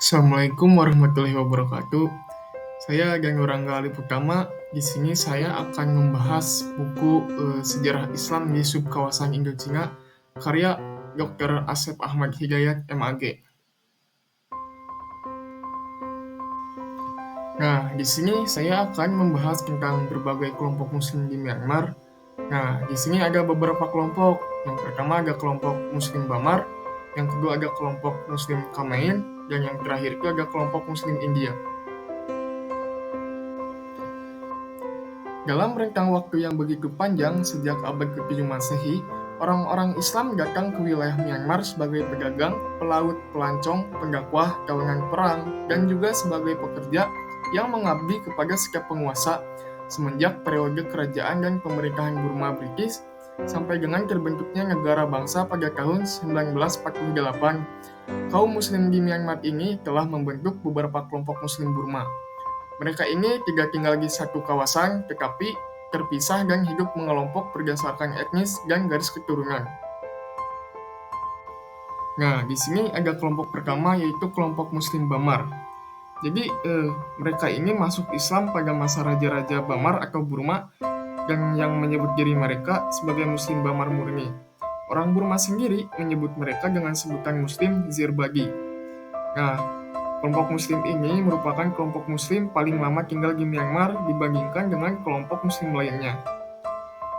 Assalamualaikum warahmatullahi wabarakatuh. Saya Gangga Rangga Aliputama. Di sini saya akan membahas buku Sejarah Islam di Subkawasan Indochina karya Dr. Asep Ahmad Hidayat MAG. Nah, di sini saya akan membahas tentang berbagai kelompok Muslim di Myanmar. Nah, di sini ada beberapa kelompok. Yang pertama ada kelompok Muslim Bamar, yang kedua ada kelompok Muslim Khmer, dan yang terakhir itu ada kelompok Muslim India. Dalam rentang waktu yang begitu panjang sejak abad ke-7 Masehi, orang-orang Islam datang ke wilayah Myanmar sebagai pedagang, pelaut, pelancong, pendakwah, tawanan perang, dan juga sebagai pekerja yang mengabdi kepada setiap penguasa semenjak periode kerajaan dan pemerintahan Burma British sampai dengan terbentuknya negara bangsa pada tahun 1948. Kaum Muslim di Myanmar ini telah membentuk beberapa kelompok Muslim Burma. Mereka ini tidak tinggal di satu kawasan, tetapi terpisah dan hidup mengelompok berdasarkan etnis dan garis keturunan. Nah, di sini ada kelompok pertama yaitu kelompok Muslim Bamar. Jadi, mereka ini masuk Islam pada masa Raja-Raja Bamar atau Burma dan yang menyebut diri mereka sebagai Muslim Bamar murni. Orang Burma sendiri menyebut mereka dengan sebutan Muslim Zirbagi. Nah, kelompok Muslim ini merupakan kelompok Muslim paling lama tinggal di Myanmar dibandingkan dengan kelompok Muslim lainnya.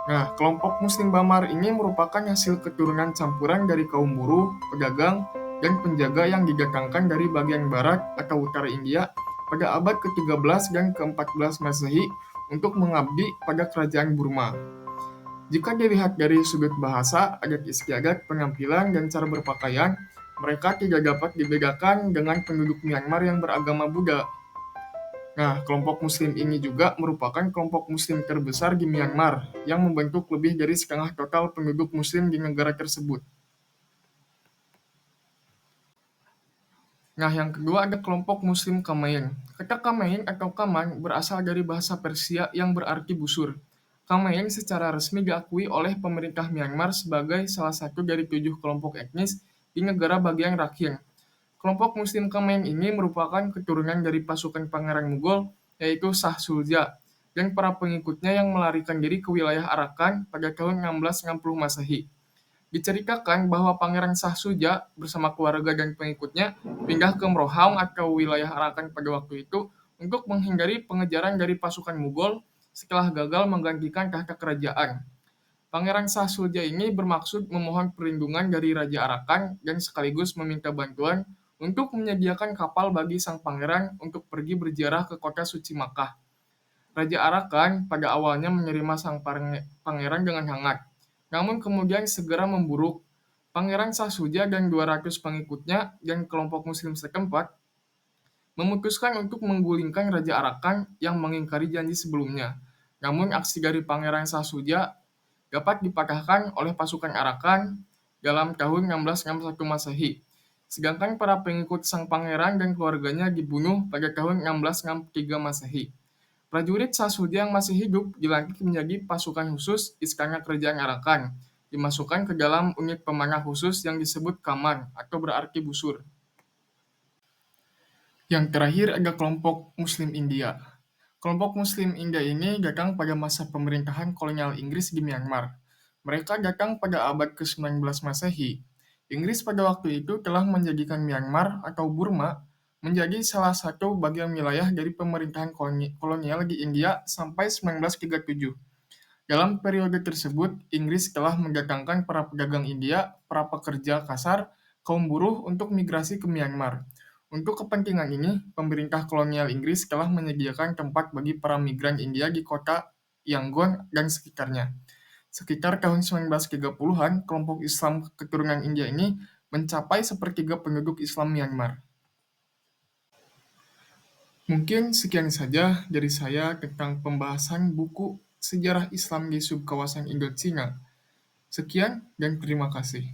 Nah, kelompok Muslim Bamar ini merupakan hasil keturunan campuran dari kaum buruh, pedagang, dan penjaga yang didatangkan dari bagian barat atau utara India pada abad ke-13 dan ke-14 Masehi untuk mengabdi pada kerajaan Burma. Jika dilihat dari sudut bahasa, adat istiadat, penampilan, dan cara berpakaian, mereka tidak dapat dibedakan dengan penduduk Myanmar yang beragama Buddha. Nah, kelompok Muslim ini juga merupakan kelompok Muslim terbesar di Myanmar yang membentuk lebih dari setengah total penduduk Muslim di negara tersebut. Nah, yang kedua ada kelompok Muslim Khmer. Kata Khmer atau Kaman berasal dari bahasa Persia yang berarti busur. Khmer secara resmi diakui oleh pemerintah Myanmar sebagai salah satu dari 7 kelompok etnis di negara bagian Rakhine. Kelompok Muslim Khmer ini merupakan keturunan dari pasukan Pangeran Mughal, yaitu Shah Shuja, dan para pengikutnya yang melarikan diri ke wilayah Arakan pada tahun 1660 Masehi. Diceritakan bahwa Pangeran Shah Shuja bersama keluarga dan pengikutnya pindah ke Mrohaung atau wilayah Arakan pada waktu itu untuk menghindari pengejaran dari pasukan Mughal setelah gagal menggantikan tahta kerajaan. Pangeran Shah Shuja ini bermaksud memohon perlindungan dari Raja Arakan dan sekaligus meminta bantuan untuk menyediakan kapal bagi sang pangeran untuk pergi berziarah ke kota suci Makkah. Raja Arakan pada awalnya menerima sang pangeran dengan hangat, namun kemudian segera memburuk. Pangeran Shah Shuja dan 200 pengikutnya dan kelompok muslim setempat memutuskan untuk menggulingkan Raja Arakan yang mengingkari janji sebelumnya. Namun aksi dari Pangeran Shah Shuja dapat dipatahkan oleh pasukan Arakan dalam tahun 1661 Masehi. Sedangkan para pengikut sang pangeran dan keluarganya dibunuh pada tahun 1663 Masehi. Prajurit Shah Shuja yang masih hidup dilantik menjadi pasukan khusus Istana Kerajaan Arakan, dimasukkan ke dalam unit pemanah khusus yang disebut Kaman atau berarti busur. Yang terakhir ada kelompok Muslim India. Kelompok Muslim India ini datang pada masa pemerintahan kolonial Inggris di Myanmar. Mereka datang pada abad ke-19 Masehi. Inggris pada waktu itu telah menjadikan Myanmar atau Burma menjadi salah satu bagian wilayah dari pemerintahan kolonial di India sampai 1937. Dalam periode tersebut, Inggris telah mendatangkan para pedagang India, para pekerja kasar, kaum buruh untuk migrasi ke Myanmar. Untuk kepentingan ini, pemerintah kolonial Inggris telah menyediakan tempat bagi para migran India di kota Yangon dan sekitarnya. Sekitar tahun 1930-an, kelompok Islam keturunan India ini mencapai sepertiga penduduk Islam Myanmar. Mungkin sekian saja dari saya tentang pembahasan buku Sejarah Islam di Subkawasan Indochina. Sekian dan terima kasih.